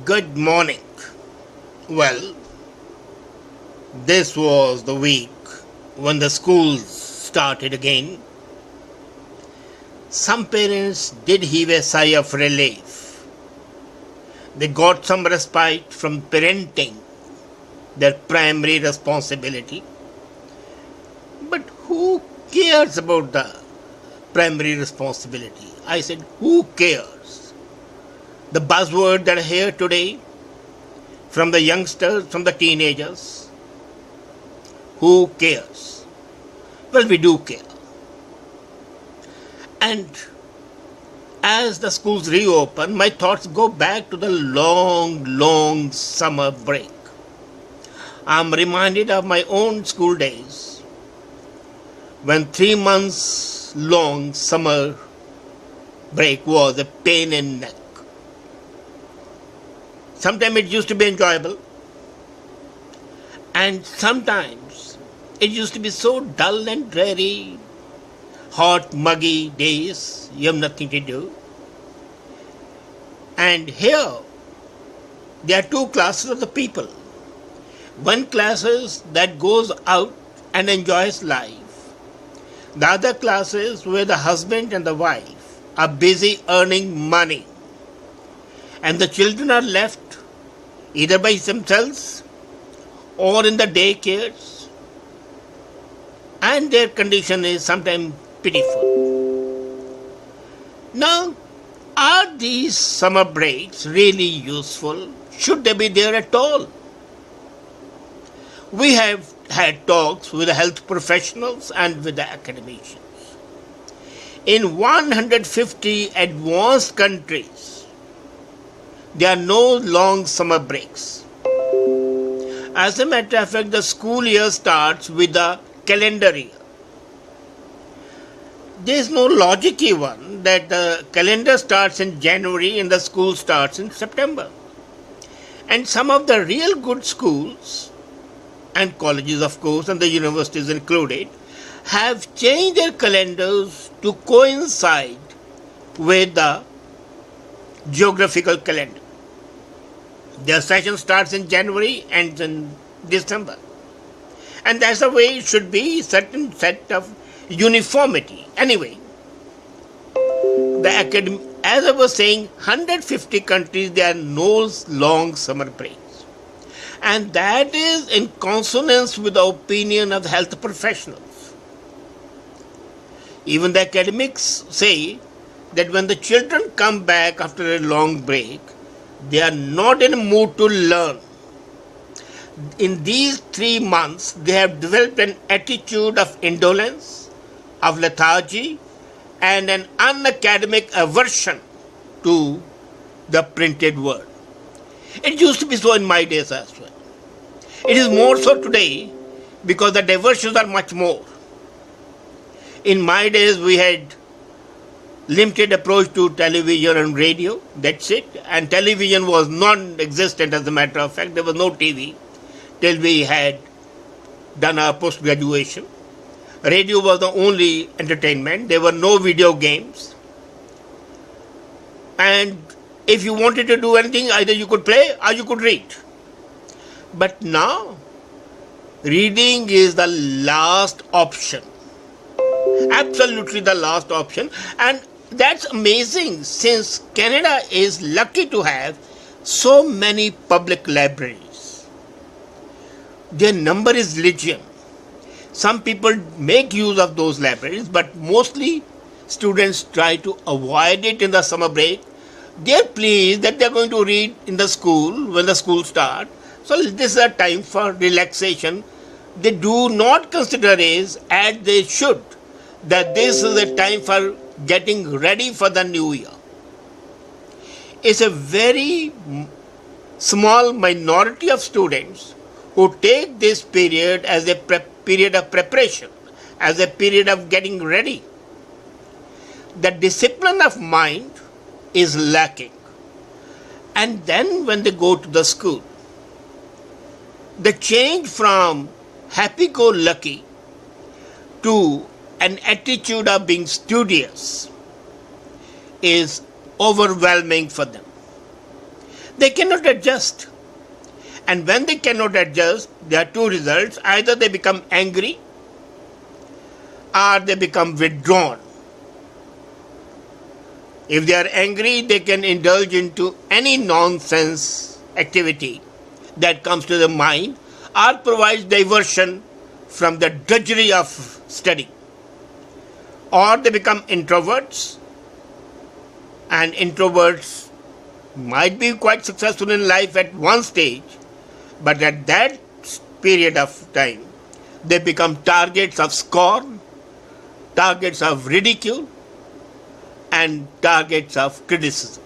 Good morning. Well, this was the week when the schools started again. Some parents did heave a sigh of relief. They got some respite from parenting, their primary responsibility. But who cares about the primary responsibility? I said, who cares? The buzzword that I hear today from the youngsters, from the teenagers, who cares? Well, we do care. And as the schools reopen, my thoughts go back to the long summer break. I'm reminded of my own school days when 3 months long summer break was a pain in the neck. Sometimes it used to be enjoyable, and sometimes it used to be so dull and dreary, hot, muggy days, you have nothing to do. And here, there are two classes of the people. One class is that goes out and enjoys life. The other class is where the husband and the wife are busy earning money, and the children are left either by themselves or in the daycares, and their condition is sometimes pitiful. Now, are these summer breaks really useful? Should they be there at all? We have had talks with the health professionals and with the academicians. In 150 advanced countries, there are no long summer breaks. As a matter of fact, the school year starts with the calendar year. There is no logic even that the calendar starts in January and the school starts in September. And some of the real good schools, and colleges of course, and the universities included, have changed their calendars to coincide with the geographical calendar. Their session starts in January and in December. And that's the way it should be, certain set of uniformity. Anyway, as I was saying, 150 countries, there are no long summer breaks. And that is in consonance with the opinion of the health professionals. Even the academics say that when the children come back after a long break, they are not in a mood to learn. In these 3 months, they have developed an attitude of indolence, of lethargy, and an unacademic aversion to the printed word. It used to be so in my days as well. It is more so today because the diversions are much more. In my days, we had limited approach to television and radio, that's it. And television was non-existent as a matter of fact. There was no TV till we had done our post-graduation. Radio was the only entertainment. There were no video games. And if you wanted to do anything, either you could play or you could read. But now, reading is the last option. Absolutely the last option. And that's amazing since Canada is lucky to have so many public libraries. Their number is legion. Some people make use of those libraries, but mostly students try to avoid it in the summer break. They are pleased that they are going to read in the school when the school starts. So this is a time for relaxation. They do not consider it as they should, that this is a time for getting ready for the new year. It's a very small minority of students who take this period as a period of preparation, as a period of getting ready. The discipline of mind is lacking. And then when they go to the school, the change from happy-go-lucky to an attitude of being studious is overwhelming for them. They cannot adjust. And when they cannot adjust, there are two results. Either they become angry or they become withdrawn. If they are angry, they can indulge into any nonsense activity that comes to the mind or provides diversion from the drudgery of study. Or they become introverts, and introverts might be quite successful in life at one stage, but at that period of time, they become targets of scorn, targets of ridicule, and targets of criticism.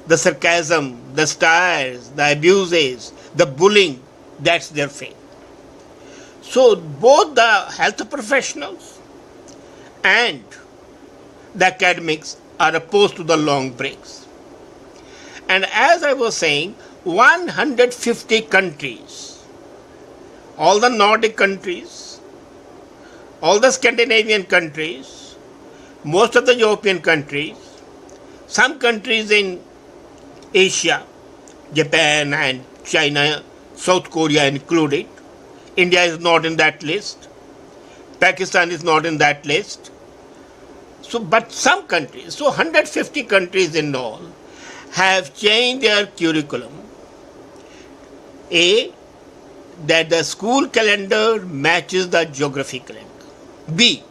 The sarcasm, the stares, the abuses, the bullying, that's their fate. So both the health professionals and the academics are opposed to the long breaks. And as I was saying, 150 countries, all the Nordic countries, all the Scandinavian countries, most of the European countries, some countries in Asia, Japan and China, South Korea included. India is not in that list. Pakistan is not in that list. So, but some countries, so 150 countries in all, have changed their curriculum. A, that the school calendar matches the geography calendar. B,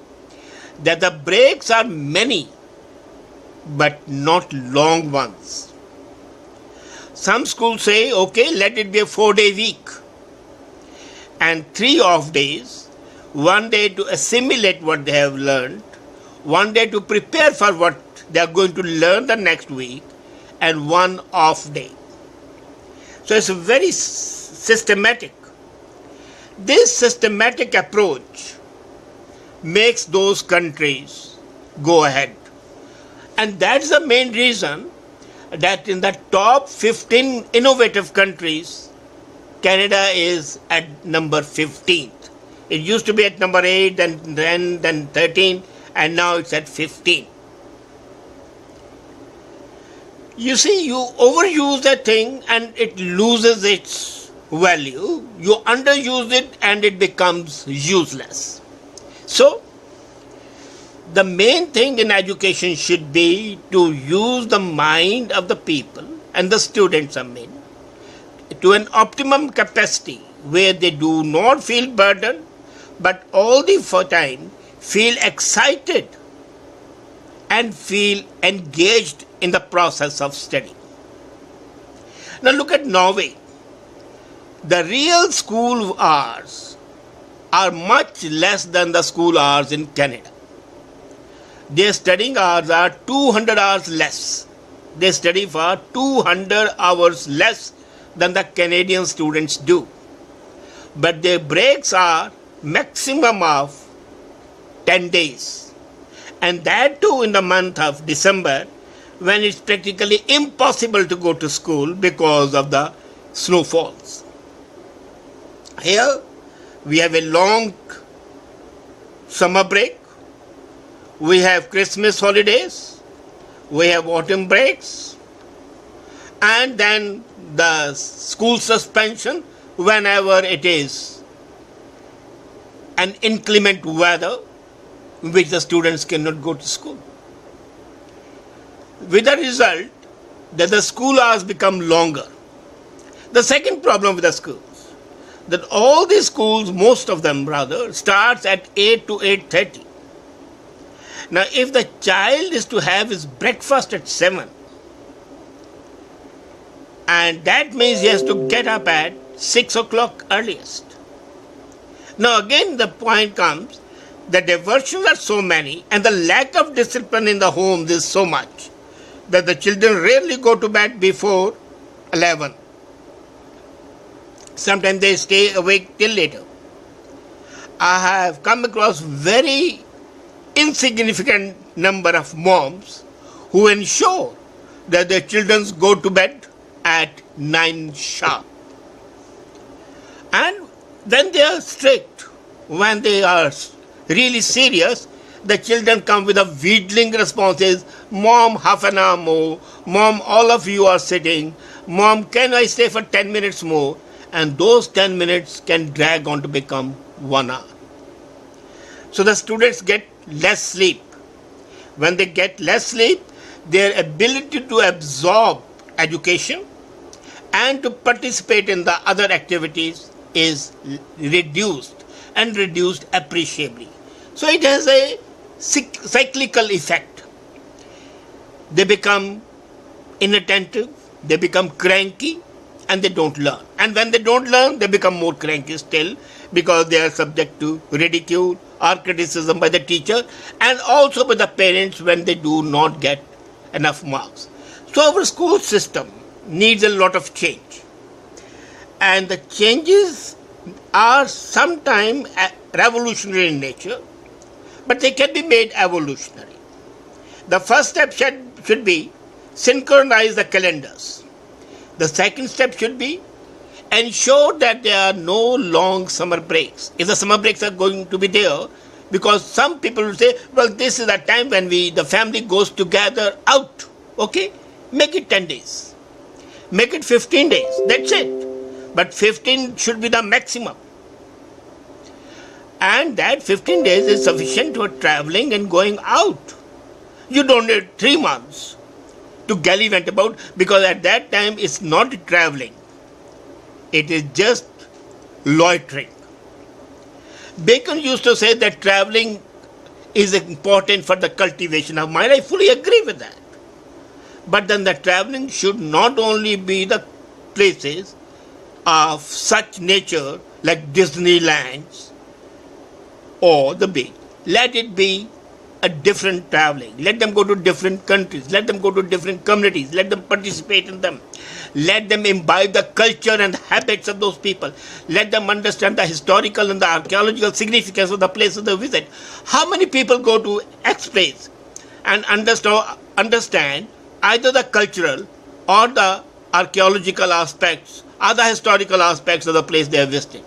that the breaks are many, but not long ones. Some schools say, okay, let it be a 4-day week and 3 off days, 1 day to assimilate what they have learned, 1 day to prepare for what they are going to learn the next week, and 1 off day. So it's very systematic. This systematic approach makes those countries go ahead. And that's the main reason that in the top 15 innovative countries, Canada is at number 15th. It used to be at number 8, then 13, and now it's at 15. You see, you overuse a thing and it loses its value. You underuse it and it becomes useless. So, the main thing in education should be to use the mind of the people and the students, to an optimum capacity where they do not feel burdened, but all the time feel excited and feel engaged in the process of study. Now look at Norway. The real school hours are much less than the school hours in Canada. Their studying hours are 200 hours less. They study for 200 hours less than the Canadian students do. But their breaks are maximum of 10 days. And that too in the month of December, when it's practically impossible to go to school because of the snowfalls. Here we have a long summer break, we have Christmas holidays, we have autumn breaks, and then the school suspension whenever it is an inclement weather in which the students cannot go to school. With the result that the school hours become longer. The second problem with the schools, that all these schools, most of them rather, starts at 8 to 8:30. Now if the child is to have his breakfast at 7, and that means he has to get up at 6 o'clock earliest. Now again the point comes, the diversions are so many and the lack of discipline in the homes is so much that the children rarely go to bed before 11. Sometimes they stay awake till later. I have come across very insignificant number of moms who ensure that their children go to bed at 9 sharp. And then they are strict. When they are really serious, the children come with a wheedling responses, Mom, half an hour more, Mom, all of you are sitting, Mom, can I stay for 10 minutes more? And those 10 minutes can drag on to become 1 hour. So the students get less sleep. When they get less sleep, their ability to absorb education and to participate in the other activities is reduced and reduced appreciably. So it has a cyclical effect. They become inattentive, they become cranky, and they don't learn. And when they don't learn, they become more cranky still because they are subject to ridicule or criticism by the teacher and also by the parents when they do not get enough marks. So our school system needs a lot of change. And the changes are sometimes revolutionary in nature, but they can be made evolutionary. The first step should be synchronize the calendars. The second step should be ensure that there are no long summer breaks. If the summer breaks are going to be there, because some people will say, well, this is the time when the family goes together out. Okay? Make it 10 days. Make it 15 days. That's it. But 15 should be the maximum. And that 15 days is sufficient for traveling and going out. You don't need 3 months to gallivant about, because at that time it's not traveling. It is just loitering. Bacon used to say that traveling is important for the cultivation of mind. I fully agree with that. But then the traveling should not only be the places of such nature like Disneylands or the beach. Let it be a different traveling. Let them go to different countries. Let them go to different communities. Let them participate in them. Let them imbibe the culture and habits of those people. Let them understand the historical and the archaeological significance of the places they visit. How many people go to X place and understand either the cultural or the archaeological aspects or the historical aspects of the place they are visiting?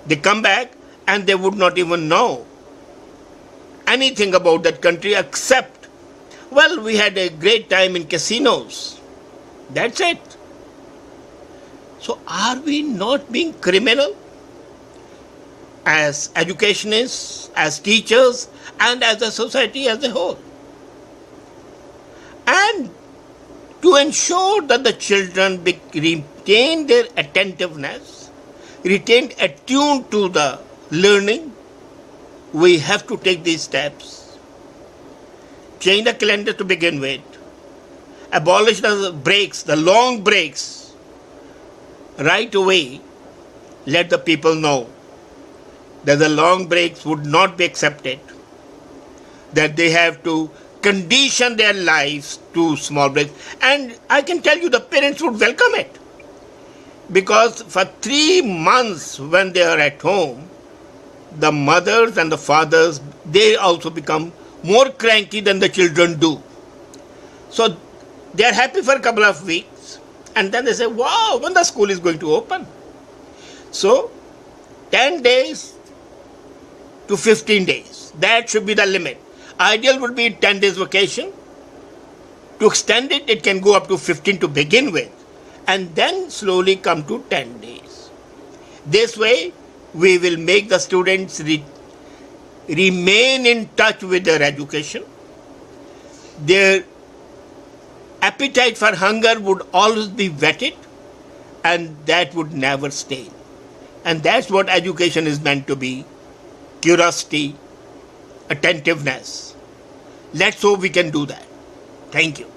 They come back and they would not even know anything about that country except, well, we had a great time in casinos. That's it. So are we not being criminal as educationists, as teachers, and as a society as a whole? And to ensure that the children retain their attentiveness, retain attuned to the learning, we have to take these steps. Change the calendar to begin with. Abolish the breaks, the long breaks. Right away, let the people know that the long breaks would not be accepted, that they have to condition their lives to small breaks. And I can tell you the parents would welcome it. Because for 3 months when they are at home, the mothers and the fathers, they also become more cranky than the children do. So they are happy for a couple of weeks and then they say, wow, when the school is going to open. So 10 days to 15 days, that should be the limit. Ideal would be 10 days vacation. To extend it, it can go up to 15 to begin with and then slowly come to 10 days. This way, we will make the students remain in touch with their education. Their appetite for hunger would always be whetted and that would never stay. And that's what education is meant to be. Curiosity, attentiveness. Let's hope we can do that. Thank you.